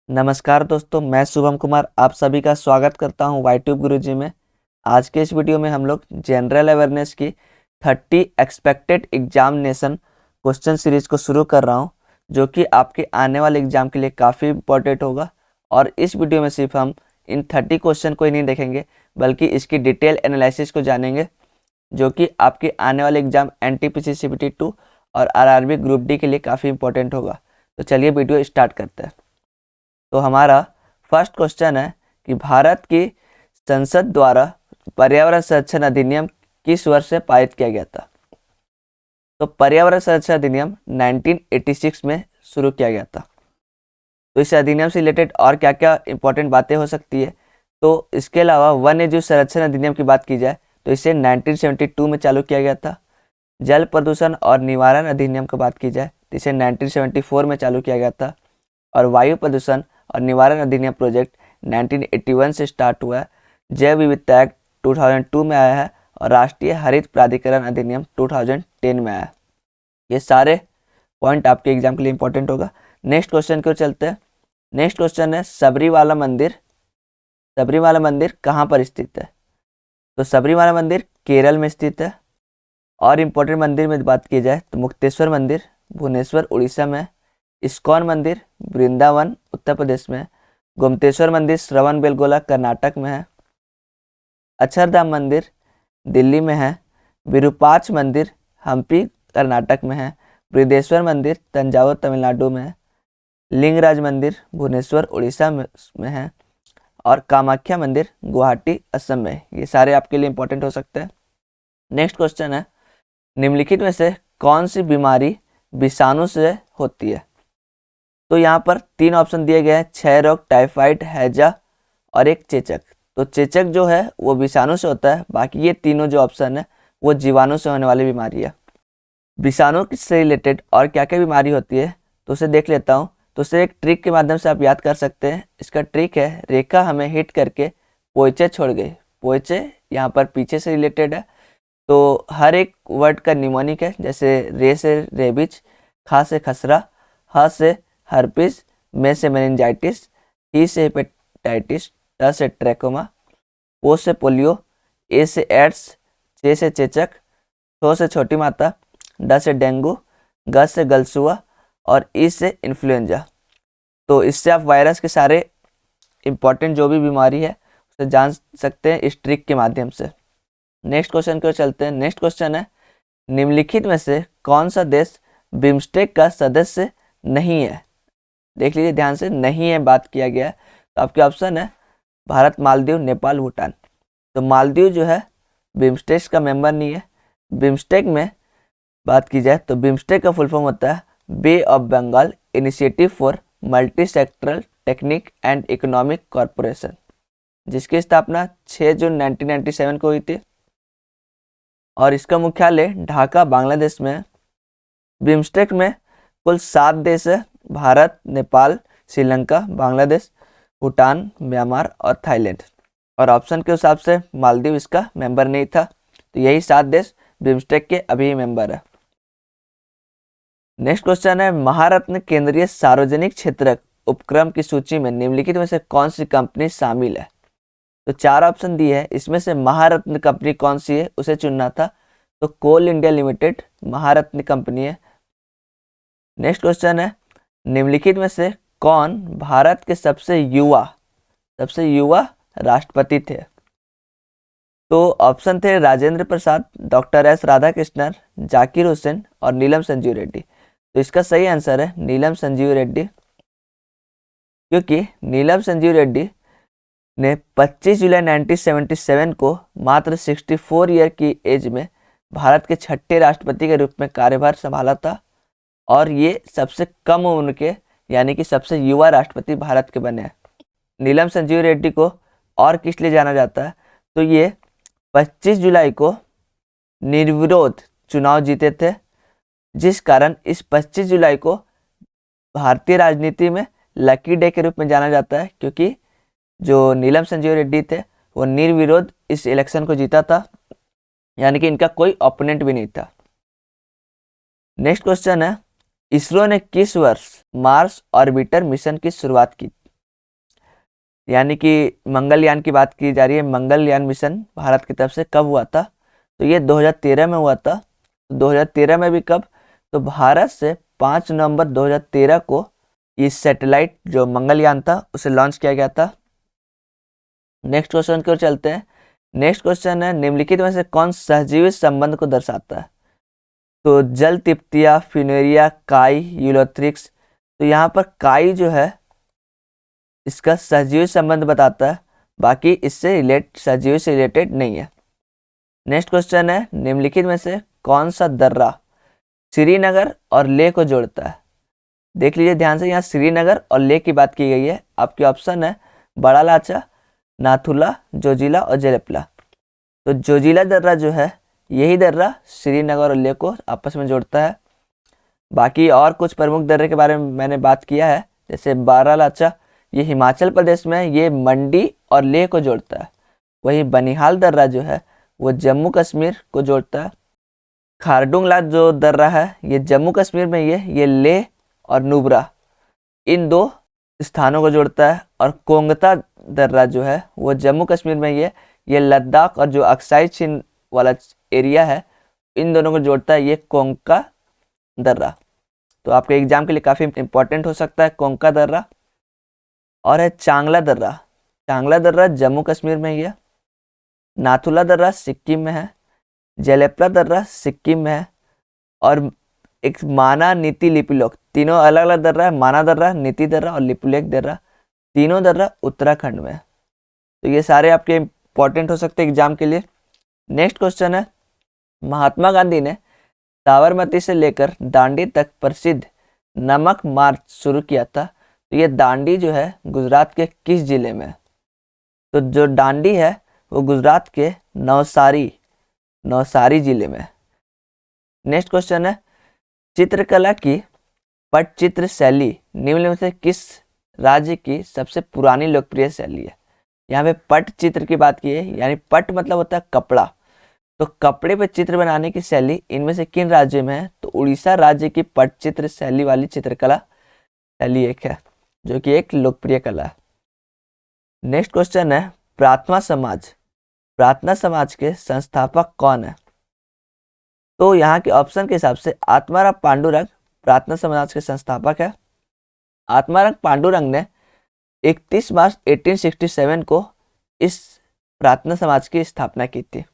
नमस्कार दोस्तों, मैं शुभम कुमार आप सभी का स्वागत करता हूं वाईट्यूब गुरुजी में। आज के इस वीडियो में हम लोग जनरल अवेयरनेस की 30 एक्सपेक्टेड एग्जामिनेशन क्वेश्चन सीरीज को शुरू कर रहा हूं, जो कि आपके आने वाले एग्जाम के लिए काफ़ी इंपॉर्टेंट होगा। और इस वीडियो में सिर्फ हम इन 30 क्वेश्चन को ही नहीं देखेंगे, बल्कि इसकी डिटेल एनालिसिस को जानेंगे, जो कि आपके आने वाले एग्जाम NTPC CPT 2 और RRB ग्रुप डी के लिए काफ़ी इंपॉर्टेंट होगा। तो चलिए वीडियो स्टार्ट करते हैं। तो हमारा फर्स्ट क्वेश्चन है कि भारत की संसद द्वारा पर्यावरण संरक्षण अधिनियम किस वर्ष से पारित किया गया था। तो पर्यावरण संरक्षण अधिनियम 1986 में शुरू किया गया था। तो इस अधिनियम से रिलेटेड और क्या क्या इंपॉर्टेंट बातें हो सकती है, तो इसके अलावा वन्य जीव संरक्षण अधिनियम की बात की जाए तो इसे 1972 में चालू किया गया था। जल प्रदूषण और निवारण अधिनियम की बात की जाए तो इसे 1974 में चालू किया गया था। और वायु प्रदूषण और निवारण अधिनियम प्रोजेक्ट 1981 से स्टार्ट हुआ है। जैव विविधता एक्ट 2002 में आया है और राष्ट्रीय हरित प्राधिकरण अधिनियम 2010 में आया है। ये सारे पॉइंट आपके एग्जाम के लिए इंपॉर्टेंट होगा। नेक्स्ट क्वेश्चन की ओर चलते हैं। नेक्स्ट क्वेश्चन है सबरीमाला मंदिर कहाँ पर स्थित है। तो सबरीमाला मंदिर केरल में स्थित है। और इम्पोर्टेंट मंदिर में बात की जाए तो मुक्तेश्वर मंदिर भुवनेश्वर उड़ीसा में, इस्कॉन मंदिर वृंदावन उत्तर प्रदेश में, गोमतेश्वर मंदिर श्रवण बेलगोला कर्नाटक में है, अक्षरधाम मंदिर दिल्ली में है, विरूपाक्ष मंदिर हम्पी कर्नाटक में है, बृहदेश्वर मंदिर तंजावुर तमिलनाडु में है, लिंगराज मंदिर भुवनेश्वर उड़ीसा में है, और कामाख्या मंदिर गुवाहाटी असम में। ये सारे आपके लिए इंपॉर्टेंट हो सकते हैं। नेक्स्ट क्वेश्चन है निम्नलिखित में से कौन सी बीमारी विषाणु से होती है। तो यहाँ पर 3 ऑप्शन दिए गए हैं, क्षय रोग, टाइफाइड, हैजा और एक चेचक। तो चेचक जो है वो विषाणु से होता है, बाकी ये तीनों जो ऑप्शन है वो जीवाणु से होने वाली बीमारी है। विषाणु से रिलेटेड और क्या क्या बीमारी होती है तो उसे देख लेता हूँ। तो उसे एक ट्रिक के माध्यम से आप याद कर सकते हैं। इसका ट्रिक है रेखा हमें हिट करके पोइचे छोड़ गई। पोइचे यहाँ पर पीछे से रिलेटेड है, तो हर एक वर्ड का निमोनिक है। जैसे रे से रेबिज, खा से खसरा, ह से हर्पिस, में से मेनिंजाइटिस, ही से हेपेटाइटिस, ट से ट्रैकोमा, ओ से पोलियो, ए से एड्स, चे से चेचक, छो से छोटी माता, ड से डेंगू, ग से गलसुआ और ई से इन्फ्लुएंजा। तो इससे आप वायरस के सारे इंपॉर्टेंट जो भी बीमारी है उसे जान सकते हैं इस ट्रिक के माध्यम से। नेक्स्ट क्वेश्चन की ओर चलते हैं। नेक्स्ट क्वेश्चन है निम्नलिखित में से कौन सा देश बिम्स्टेक का सदस्य नहीं है। देख लीजिए ध्यान से, नहीं है बात किया गया है। तो आपके ऑप्शन है भारत, मालदीव, नेपाल, भूटान। तो मालदीव जो है बिम्स्टेक का मेंबर नहीं है। बिम्स्टेक में बात की जाए तो बिम्स्टेक का फुल फॉर्म होता है bay of Bengal initiative for multi sectoral technique and economic corporation, जिसकी स्थापना 6 जून 1997 को हुई थी और इसका मुख्यालय ढाका बांग्लादेश में है। बिम्स्टेक में कुल 7 देश है, भारत, नेपाल, श्रीलंका, बांग्लादेश, भूटान, म्यांमार और थाईलैंड। और ऑप्शन के हिसाब से मालदीव इसका मेंबर नहीं था। तो यही 7 देश बिम्स्टेक के अभी मेंबर है। नेक्स्ट क्वेश्चन है महारत्न केंद्रीय सार्वजनिक क्षेत्र उपक्रम की सूची में निम्नलिखित में से कौन सी कंपनी शामिल है। तो 4 ऑप्शन दिए हैं, इसमें से महारत्न कंपनी कौन सी है उसे चुनना था। तो कोल इंडिया लिमिटेड महारत्न कंपनी है। नेक्स्ट क्वेश्चन है निम्नलिखित में से कौन भारत के सबसे युवा राष्ट्रपति थे। तो ऑप्शन थे राजेंद्र प्रसाद, डॉक्टर एस राधाकृष्णन, जाकिर हुसैन और नीलम संजीव रेड्डी। तो इसका सही आंसर है नीलम संजीव रेड्डी, क्योंकि नीलम संजीव रेड्डी ने 25 जुलाई 1977 को मात्र 64 ईयर की एज में भारत के 6ठे राष्ट्रपति के रूप में कार्यभार संभाला था। और ये सबसे कम उम्र के यानी कि सबसे युवा राष्ट्रपति भारत के बने हैं। नीलम संजीव रेड्डी को और किस लिए जाना जाता है, तो ये 25 जुलाई को निर्विरोध चुनाव जीते थे, जिस कारण इस 25 जुलाई को भारतीय राजनीति में लकी डे के रूप में जाना जाता है, क्योंकि जो नीलम संजीव रेड्डी थे वो निर्विरोध इस इलेक्शन को जीता था, यानी कि इनका कोई ओपोनेंट भी नहीं था। नेक्स्ट क्वेश्चन है इसरो ने किस वर्ष मार्स ऑर्बिटर मिशन की शुरुआत की। यानी कि मंगलयान की बात की जा रही है। मंगलयान मिशन भारत की तरफ से कब हुआ था? तो ये 2013 में हुआ था। 2013 में भी कब? तो भारत से 5 नवंबर 2013 को ये सैटेलाइट जो मंगलयान था उसे लॉन्च किया गया था। नेक्स्ट क्वेश्चन की ओर चलते हैं। नेक्स्ट क्वेश्चन है, निम्नलिखित में से कौन सहजीवी संबंध को दर्शाता है? तो जल तिप्तिया, फ्यूनेरिया, काई, यूलोथ्रिक्स। तो यहाँ पर काई जो है इसका सहजीवी संबंध बताता है, बाकी इससे सहजीवी से रिलेटेड नहीं है। नेक्स्ट क्वेश्चन है, निम्नलिखित में से कौन सा दर्रा श्रीनगर और लेह को जोड़ता है? देख लीजिए ध्यान से, यहाँ श्रीनगर और लेह की बात की गई है। आपके ऑप्शन है बड़ा लाचा, नाथुला, जोजिला और जेलेपला। तो जोजिला दर्रा जो है यही दर्रा श्रीनगर और लेह को आपस में जोड़ता है। बाकी और कुछ प्रमुख दर्रे के बारे में मैंने बात किया है, जैसे बारालाचा ये हिमाचल प्रदेश में, ये मंडी और लेह को जोड़ता है। वहीं बनिहाल दर्रा जो है वो जम्मू कश्मीर को जोड़ता है। खारडुंगला जो दर्रा है ये जम्मू कश्मीर में ये लेह और नुब्रा इन दो स्थानों को जोड़ता है। और कोंगता दर्रा जो है वो जम्मू कश्मीर में ये लद्दाख और जो अक्साई चीन वाला एरिया है इन दोनों को जोड़ता है, ये कोंका दर्रा। तो आपके एग्जाम के लिए काफ़ी इंपॉर्टेंट हो सकता है कोंका दर्रा। और है चांगला दर्रा। चांगला दर्रा जम्मू कश्मीर में ही है। नाथुला दर्रा सिक्किम में है। जेलेपला दर्रा सिक्किम में है। और एक माना, नीति, लिपुलेख तीनों अलग अलग दर्रा है। माना दर्रा, नीति दर्रा और लिपुलेख दर्रा, तीनों दर्रा उत्तराखंड में है। तो ये सारे आपके इंपॉर्टेंट हो सकते हैं एग्जाम के लिए। नेक्स्ट क्वेश्चन है, महात्मा गांधी ने साबरमती से लेकर दांडी तक प्रसिद्ध नमक मार्च शुरू किया था। तो ये दांडी जो है गुजरात के किस जिले में है? तो जो दांडी है वो गुजरात के नवसारी जिले में है। नेक्स्ट क्वेश्चन है, चित्रकला की पटचित्र शैली निम्न में से किस राज्य की सबसे पुरानी लोकप्रिय शैली है? यहाँ पे पटचित्र की बात की है, यानी पट मतलब होता है कपड़ा। तो कपड़े पे चित्र बनाने की शैली इनमें से किन राज्य में है? तो उड़ीसा राज्य की पटचित्र शैली वाली चित्रकला शैली एक है, जो कि एक लोकप्रिय कला है। नेक्स्ट क्वेश्चन है, प्रार्थना समाज के संस्थापक कौन है? तो यहाँ के ऑप्शन के हिसाब से आत्माराम पांडुरंग प्रार्थना समाज के संस्थापक है। आत्माराम पांडुरंग ने 31 मार्च 1867 को इस प्रार्थना समाज की स्थापना की थी।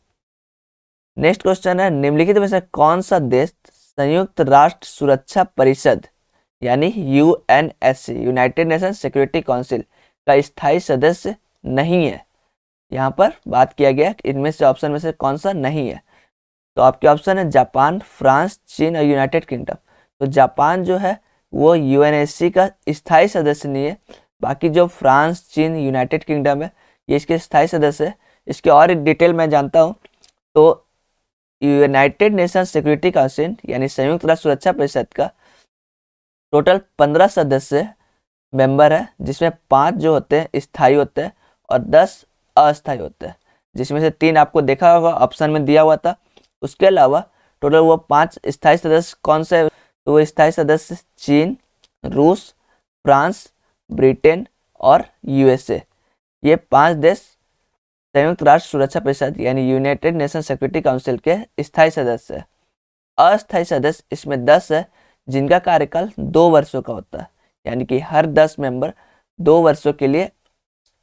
नेक्स्ट क्वेश्चन है, निम्नलिखित में से कौन सा देश संयुक्त राष्ट्र सुरक्षा परिषद यानी UNSC United nation security council का स्थायी सदस्य नहीं है? यहाँ पर बात किया गया इनमें से ऑप्शन में से कौन सा नहीं है। तो आपके ऑप्शन है जापान, फ्रांस, चीन और यूनाइटेड किंगडम। तो जापान जो है वो यूएनएससी का स्थायी सदस्य नहीं है। बाकी जो फ्रांस, चीन, यूनाइटेड किंगडम है ये इसके स्थायी सदस्य है। इसके और डिटेल मैं जानता हूँ। तो यूनाइटेड नेशन सिक्योरिटी काउंसिल यानी संयुक्त राष्ट्र सुरक्षा परिषद का टोटल 15 सदस्य मेंबर है, जिसमें 5 जो होते हैं स्थायी होते हैं और 10 अस्थायी होते हैं, जिसमें से 3 आपको देखा होगा ऑप्शन में दिया हुआ था। उसके अलावा टोटल वो 5 स्थायी सदस्य कौन से है? तो वो स्थायी सदस्य चीन, रूस, फ्रांस, ब्रिटेन और यूएसए, ये 5 देश संयुक्त राष्ट्र सुरक्षा परिषद यानी यूनाइटेड नेशन सिक्योरिटी काउंसिल के स्थायी सदस्य है। अस्थायी सदस्य इसमें 10 है, जिनका कार्यकाल 2 वर्षों का होता है, यानी कि हर 10 मेंबर 2 वर्षों के लिए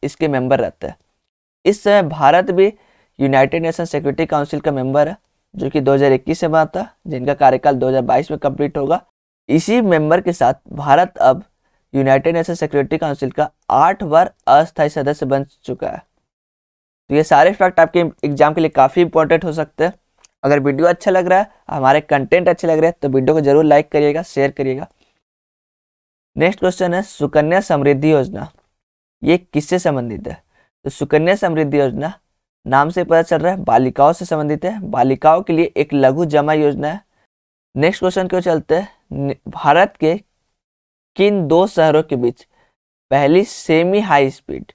इसके मेंबर रहते हैं। इस समय भारत भी यूनाइटेड नेशन सिक्योरिटी काउंसिल का मेंबर है, जो कि 2021 से बना था, जिनका कार्यकाल 2022 में कंप्लीट होगा। इसी मेंबर के साथ भारत अब यूनाइटेड नेशन सिक्योरिटी काउंसिल का 8 बार अस्थायी सदस्य बन चुका है। तो ये सारे फैक्ट आपके एग्जाम के लिए काफ़ी इंपॉर्टेंट हो सकते हैं। अगर वीडियो अच्छा लग रहा है, हमारे कंटेंट अच्छे लग रहे हैं, तो वीडियो को जरूर लाइक करिएगा, शेयर करिएगा। नेक्स्ट क्वेश्चन है, सुकन्या समृद्धि योजना ये किससे संबंधित है? तो सुकन्या समृद्धि योजना नाम से पता चल रहा है बालिकाओं से संबंधित है। बालिकाओं के लिए एक लघु जमा योजना है। नेक्स्ट क्वेश्चन क्यों चलते हैं, भारत के किन 2 शहरों के बीच पहली semi high speed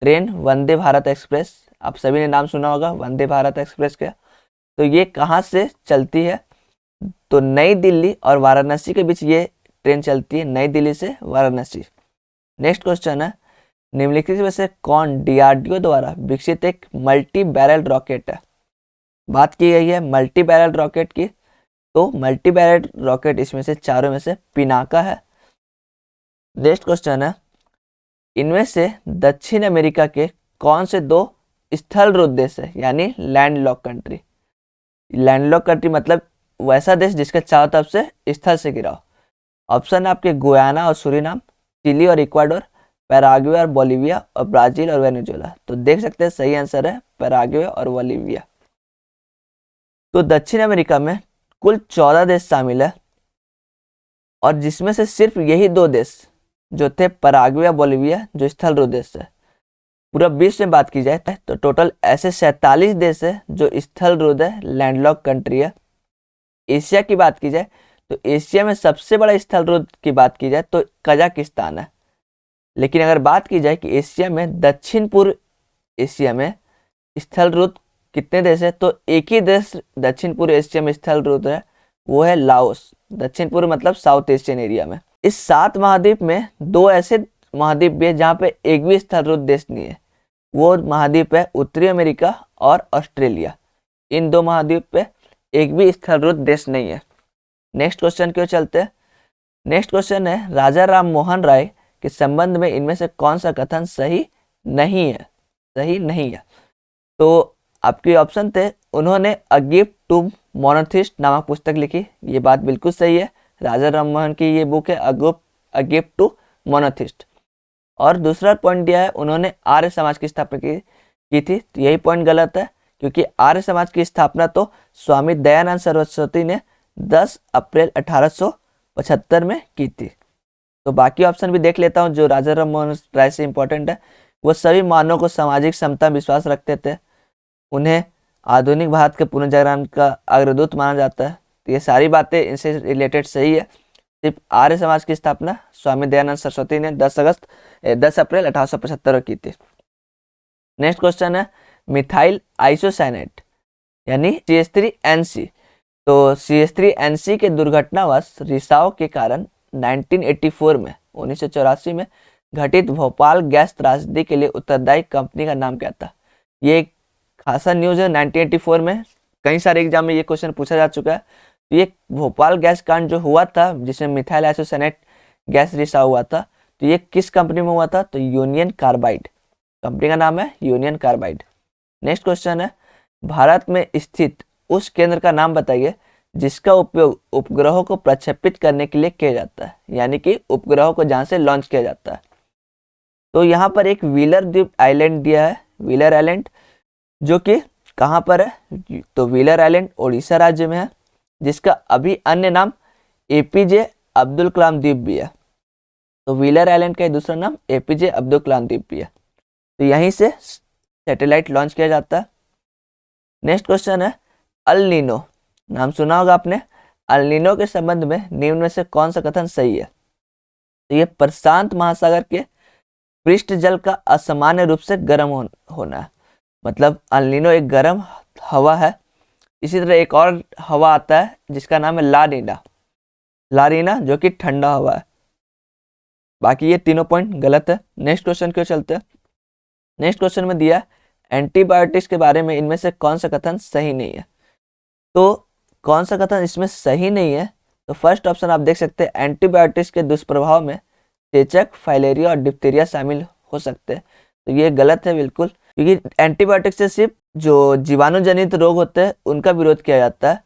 train Vande Bharat express, आप सभी ने नाम सुना होगा वंदे भारत एक्सप्रेस का, तो ये कहाँ से चलती है? तो नई दिल्ली और वाराणसी के बीच ये ट्रेन चलती है, नई दिल्ली से वाराणसी। नेक्स्ट क्वेश्चन है, निम्नलिखित में से कौन डीआरडीओ द्वारा विकसित एक मल्टी बैरल रॉकेट है? बात की गई है मल्टी बैरल रॉकेट की, तो मल्टी बैरल रॉकेट इसमें से चारों में से पिनाका है। नेक्स्ट क्वेश्चन है, इनमें से दक्षिण अमेरिका के कौन से दो स्थल रुद्ध देश है, यानी लैंडलॉक कंट्री? लैंडलॉक कंट्री मतलब वैसा देश जिसके चारों तरफ से स्थल से घिरा हो। ऑप्शन है आपके गुयाना और सूरीनाम, चिली और इक्वाडोर, पैराग्वे और बोलिविया और ब्राजील और वेनेजुएला। तो देख सकते हैं सही आंसर है पैराग्वे और बोलिविया। तो दक्षिण अमेरिका में कुल 14 देश शामिल है और जिसमें से सिर्फ यही दो देश जो थे पैराग्वे और बोलिविया जो स्थल रुद्ध देश है। पूरा विश्व में बात की जाए तो टोटल ऐसे 47 देश है जो स्थल रुद्ध है, लैंडलॉक कंट्री है। एशिया की बात की जाए तो एशिया में सबसे बड़ा स्थल रुद्ध की बात की जाए तो कजाकिस्तान है। लेकिन अगर बात की जाए कि एशिया में दक्षिण पूर्व एशिया में स्थल रुद्ध कितने देश है, तो एक ही देश दक्षिण पूर्व एशिया में स्थल रुद्ध है, वो है लाओस। दक्षिण पूर्व मतलब साउथ एशियन एरिया में। इस 7 महाद्वीप में 2 ऐसे महाद्वीप भी है जहाँ पे एक भी स्थल रुद्ध देश नहीं है। वो महाद्वीप है उत्तरी अमेरिका और ऑस्ट्रेलिया। इन 2 महाद्वीप पे एक भी स्थल रुद्ध देश नहीं है। नेक्स्ट क्वेश्चन क्यों चलते हैं। नेक्स्ट क्वेश्चन है, राजा राम मोहन राय के संबंध में इनमें से कौन सा कथन सही नहीं है? सही नहीं है तो आपके ऑप्शन थे, उन्होंने अ गिफ्ट टू मोनोथिस्ट नामक पुस्तक लिखी, ये बात बिल्कुल सही है। राजा राम मोहन की ये बुक है अ गिफ्ट टू मोनोथिस्ट। और दूसरा पॉइंट दिया है उन्होंने आर्य समाज की स्थापना की थी, तो यही पॉइंट गलत है क्योंकि आर्य समाज की स्थापना तो स्वामी दयानंद सरस्वती ने 10 अप्रैल 1875 में की थी। तो बाकी ऑप्शन भी देख लेता हूँ जो राजा राम मोहन राय से इंपॉर्टेंट है। वो सभी मानवों को सामाजिक समता विश्वास रखते थे, उन्हें आधुनिक भारत के पुनर्जागरण का अग्रदूत माना जाता है। तो ये सारी बातें इनसे रिलेटेड सही है। सिर्फ आर्य समाज की स्थापना स्वामी दयानंद सरस्वती ने 10 अप्रैल 1875 में की थी। नेक्स्ट क्वेश्चन है, मिथाइल आइसोसाइनेट यानी CH3NC। तो CH3NC के दुर्घटनावश रिसाव के कारण 1984 में घटित भोपाल गैस त्रासदी के लिए उत्तरदायी कंपनी का नाम क्या था? ये एक खासा न्यूज है। 1984 में कई सारे एग्जाम में ये क्वेश्चन पूछा जा चुका है। तो ये भोपाल गैस कांड जो हुआ था जिसमें मिथाइल आइसोसाइनेट गैस रिसाव हुआ था, तो ये किस कंपनी में हुआ था? तो यूनियन कार्बाइड, कंपनी का नाम है यूनियन कार्बाइड। नेक्स्ट क्वेश्चन है, भारत में स्थित उस केंद्र का नाम बताइए जिसका उपयोग उपग्रहों को प्रक्षेपित करने के लिए किया जाता है, यानी कि उपग्रहों को जहां से लॉन्च किया जाता है। तो यहाँ पर एक व्हीलर द्वीप आइलैंड दिया है, व्हीलर आइलैंड, जो कि कहाँ पर है? तो व्हीलर आइलैंड उड़ीसा राज्य में है, जिसका अभी अन्य नाम APJ अब्दुल कलाम द्वीप भी है। तो व्हीलर आइलैंड का दूसरा नाम APJ अब्दुल कलाम द्वीप भी है। तो यहीं से सैटेलाइट लॉन्च किया जाता है। नेक्स्ट क्वेश्चन है, अल नीनो नाम सुना होगा आपने। अल नीनो के संबंध में निम्न में से कौन सा कथन सही है? तो ये प्रशांत महासागर के पृष्ठ जल का असामान्य रूप से गर्म होना है। मतलब अल नीनो एक गर्म हवा है। इसी तरह एक और हवा आता है जिसका नाम है ला नीना जो कि ठंडा हवा है। बाकी ये तीनों पॉइंट गलत है। नेक्स्ट क्वेश्चन क्यों चलते हैं। नेक्स्ट क्वेश्चन में दिया एंटीबायोटिक्स के बारे में इनमें से कौन सा कथन सही नहीं है? तो कौन सा कथन इसमें सही नहीं है? तो फर्स्ट ऑप्शन आप देख सकते हैं, एंटीबायोटिक्स के दुष्प्रभाव में चेचक, फाइलेरिया और डिप्थीरिया शामिल हो सकते हैं। तो ये गलत है बिल्कुल, क्योंकि एंटीबायोटिक्स से सिर्फ जो जीवाणु जनित रोग होते हैं उनका विरोध किया जाता है।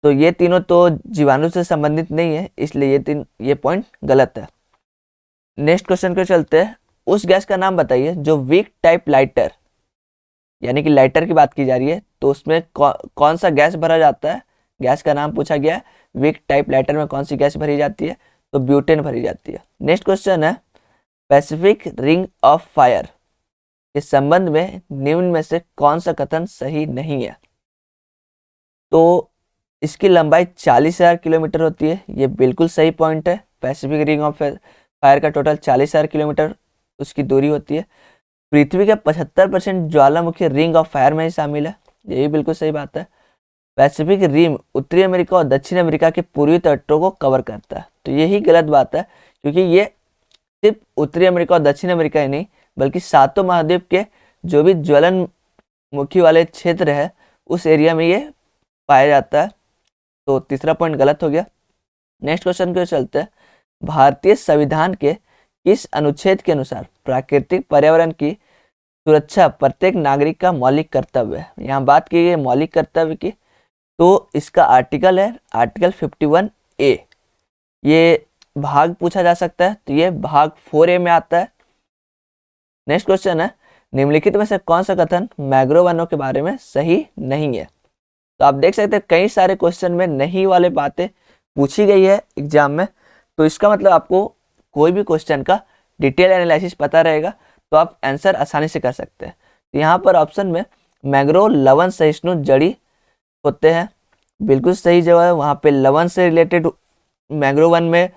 तो ये तीनों तो जीवाणु से संबंधित नहीं है, इसलिए ये पॉइंट गलत है। नेक्स्ट क्वेश्चन को चलते हैं, उस गैस का नाम बताइए जो वीक टाइप लाइटर, यानी कि लाइटर की बात की जा रही है, तो उसमें कौन सा गैस भरा जाता है? गैस का नाम पूछा गया है, वीक टाइप लाइटर में कौन सी गैस भरी जाती है? तो ब्यूटेन भरी जाती है। नेक्स्ट क्वेश्चन है, पैसिफिक रिंग ऑफ फायर के संबंध में निम्न में से कौन सा कथन सही नहीं है? तो इसकी लंबाई 40,000 किलोमीटर होती है, ये बिल्कुल सही पॉइंट है। पैसिफिक रिंग ऑफ फायर का टोटल 40,000 किलोमीटर उसकी दूरी होती है। पृथ्वी के 75% ज्वालामुखी रिंग ऑफ फायर में ही शामिल है, यही बिल्कुल सही बात है। पैसिफिक रिम उत्तरी अमेरिका और दक्षिण अमेरिका के पूर्वी तटों को कवर करता है, तो यही गलत बात है, क्योंकि ये सिर्फ उत्तरी अमेरिका और दक्षिण अमेरिका ही नहीं बल्कि सातों महाद्वीप के जो भी ज्वलनमुखी वाले क्षेत्र है उस एरिया में ये पाया जाता है। तो तीसरा पॉइंट गलत हो गया। नेक्स्ट क्वेश्चन पे चलते हैं। भारतीय संविधान के किस अनुच्छेद के अनुसार प्राकृतिक पर्यावरण की सुरक्षा प्रत्येक नागरिक का मौलिक कर्तव्य है? यहाँ बात की गई है मौलिक कर्तव्य की, तो इसका आर्टिकल है आर्टिकल 51A। ये भाग पूछा जा सकता है, तो ये भाग 4A में आता है। नेक्स्ट क्वेश्चन है, निम्नलिखित में से कौन सा कथन मैंग्रोव वनों के बारे में सही नहीं है? तो आप देख सकते हैं कई सारे क्वेश्चन में नहीं वाले बातें पूछी गई है एग्जाम में, तो इसका मतलब आपको कोई भी क्वेश्चन का डिटेल एनालिसिस पता रहेगा तो आप आंसर आसानी से कर सकते हैं। तो यहाँ पर ऑप्शन में मैंग्रोव लवण सहिष्णु जड़ी होते हैं, बिल्कुल सही जवाब है। वहाँ पे लवण से रिलेटेड मैंग्रोव वन में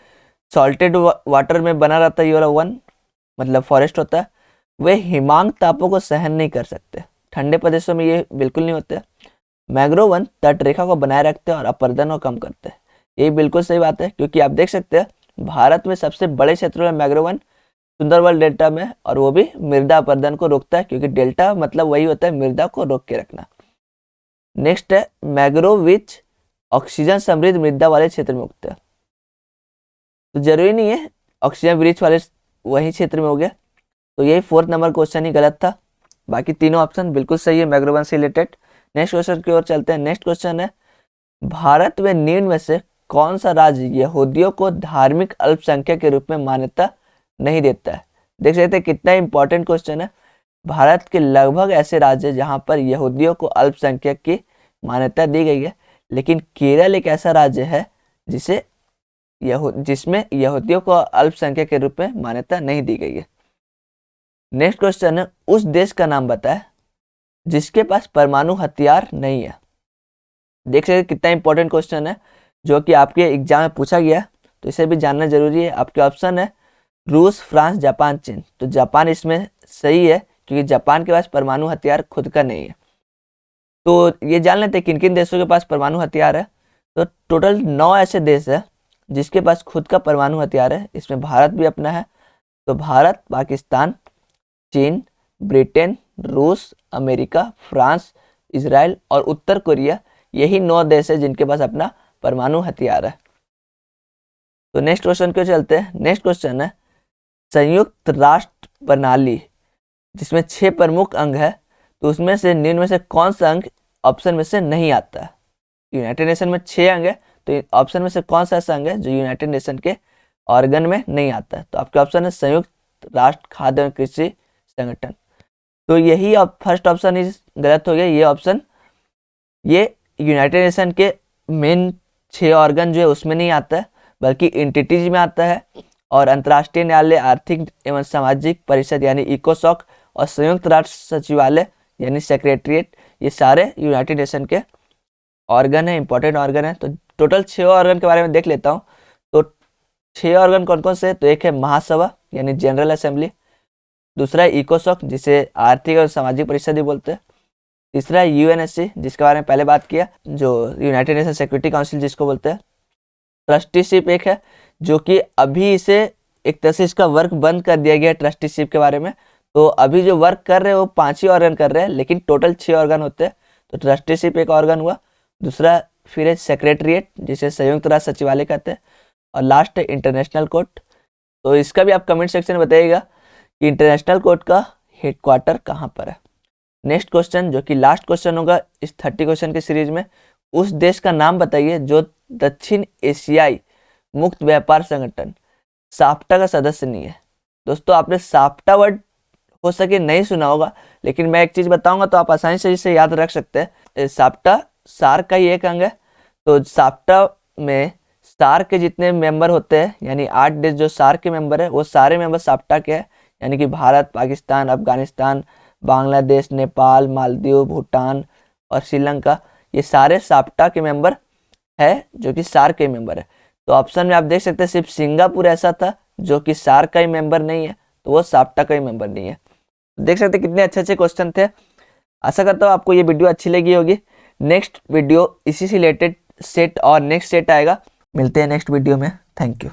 सॉल्टेड वाटर में बना रहता है ये वाला वन, मतलब फॉरेस्ट होता है। वे हिमांक तापों को सहन नहीं कर सकते, ठंडे प्रदेशों में ये बिल्कुल नहीं होते। मैंग्रोव वन तट रेखा को बनाए रखते हैं और अपरदन को कम करते हैं, ये बिल्कुल सही बात है, क्योंकि आप देख सकते हैं भारत में सबसे बड़े क्षेत्रों में मैंग्रोव वन सुंदरबन डेल्टा में, और वो भी मृदा अपरदन को रोकता है, क्योंकि डेल्टा मतलब वही होता है मृदा को रोक के रखना। नेक्स्ट है मैंग्रोव विच ऑक्सीजन समृद्ध मृदा वाले क्षेत्र में उगते हैं। तो जरूरी नहीं है ऑक्सीजन वृक्ष वाले वही क्षेत्र में हो गया, तो यही 4th नंबर क्वेश्चन ही गलत था, बाकी तीनों ऑप्शन बिल्कुल सही है मैंग्रोव वन से रिलेटेड। नेक्स्ट क्वेश्चन की ओर चलते हैं। नेक्स्ट क्वेश्चन है, भारत में निम्न में से कौन सा राज्य यहूदियों को धार्मिक अल्पसंख्यक के रूप में मान्यता नहीं देता है? देख सकते हैं कितना इंपॉर्टेंट क्वेश्चन है। भारत के लगभग ऐसे राज्य जहां पर यहूदियों को अल्पसंख्यक की मान्यता दी गई है, लेकिन केरल एक ऐसा राज्य है जिसमें यहूदियों को अल्पसंख्यक के रूप में मान्यता नहीं दी गई है। नेक्स्ट क्वेश्चन है, उस देश का नाम बताएं जिसके पास परमाणु हथियार नहीं है। देख सकते कितना इंपॉर्टेंट क्वेश्चन है जो कि आपके एग्जाम में पूछा गया, तो इसे भी जानना जरूरी है। आपके ऑप्शन है रूस, फ्रांस, जापान, चीन। तो जापान इसमें सही है, क्योंकि जापान के पास परमाणु हथियार खुद का नहीं है। तो ये जान लेते हैं किन किन देशों के पास परमाणु हथियार है। तो टोटल 9 ऐसे देश है जिसके पास खुद का परमाणु हथियार है, इसमें भारत भी अपना है। तो भारत, पाकिस्तान, चीन, ब्रिटेन, रूस, अमेरिका, फ्रांस, इजराइल और उत्तर कोरिया, यही 9 देश है जिनके पास अपना परमाणु हथियार है। तो नेक्स्ट क्वेश्चन क्यों चलते हैं। नेक्स्ट क्वेश्चन है, संयुक्त राष्ट्र प्रणाली जिसमें 6 प्रमुख अंग है, तो उसमें से निम्न में से कौन सा अंग ऑप्शन में से नहीं आता है? यूनाइटेड नेशन में 6 अंग है, तो ऑप्शन में से कौन सा ऐसा अंग है जो यूनाइटेड नेशन के ऑर्गन में नहीं आता है? तो आपके ऑप्शन है संयुक्त राष्ट्र खाद्य और कृषि संगठन। तो यही फर्स्ट ऑप्शन ही गलत हो गया। ये ऑप्शन ये यूनाइटेड नेशन के मेन 6 ऑर्गन जो है उसमें नहीं आता है, बल्कि इंटिटीज में आता है। और अंतर्राष्ट्रीय न्यायालय, आर्थिक एवं सामाजिक परिषद यानी इकोसॉक, और संयुक्त राष्ट्र सचिवालय यानी सेक्रेटरीट, ये सारे यूनाइटेड नेशन के ऑर्गन है, इंपॉर्टेंट ऑर्गन है। तो टोटल 6 ऑर्गन के बारे में देख लेता हूँ। तो 6 ऑर्गन कौन कौन से? तो एक है महासभा यानी जनरल असेंबली, दूसरा है इकोसॉक जिसे आर्थिक और सामाजिक परिषद भी बोलते हैं, तीसरा है यूएनएससी जिसके बारे में पहले बात किया, जो यूनाइटेड नेशन सिक्योरिटी काउंसिल जिसको बोलते हैं, ट्रस्टीशिप एक है जो कि अभी इसे एक तरह से इसका वर्क बंद कर दिया गया है ट्रस्टीशिप के बारे में। तो अभी जो वर्क कर रहे हैं वो 5 ही ऑर्गन कर रहे हैं, लेकिन टोटल 6 ऑर्गन होते हैं। तो ट्रस्टीशिप एक ऑर्गन हुआ, दूसरा फिर है सेक्रेटरीट जिसे संयुक्त राष्ट्र सचिवालय कहते हैं, और लास्ट है इंटरनेशनल कोर्ट। तो इसका भी आप कमेंट सेक्शन में बताइएगा कि इंटरनेशनल कोर्ट का हेडक्वार्टर कहाँ पर है। नेक्स्ट क्वेश्चन जो कि लास्ट क्वेश्चन होगा इस 30 क्वेश्चन की सीरीज में, उस देश का नाम बताइए जो दक्षिण एशियाई मुक्त व्यापार संगठन साप्टा का सदस्य नहीं है। दोस्तों आपने साप्टा वर्ड हो सके नहीं सुना होगा, लेकिन मैं एक चीज बताऊंगा तो आप आसानी से इसे याद रख सकते हैं। साप्टा सार्क का ही एक अंग है। तो साप्टा में सार्क के जितने मेंबर होते हैं, यानी 8 देश जो सार्क के मेंबर है, वो सारे मेंबर साप्टा के हैं, यानी कि भारत, पाकिस्तान, अफगानिस्तान, बांग्लादेश, नेपाल, मालदीव, भूटान और श्रीलंका, ये सारे साप्टा के मेंबर है जो कि सार्क के मेंबर है। तो ऑप्शन में आप देख सकते हैं सिर्फ सिंगापुर ऐसा था जो कि सार्क का ही मेंबर नहीं है, तो वो साप्टा का ही मेंबर नहीं है। देख सकते हैं कितने अच्छे अच्छे क्वेश्चन थे। आशा करता हूँ आपको ये वीडियो अच्छी लगी होगी। नेक्स्ट वीडियो इसी से रिलेटेड सेट और नेक्स्ट सेट आएगा। मिलते हैं नेक्स्ट वीडियो में। Thank you.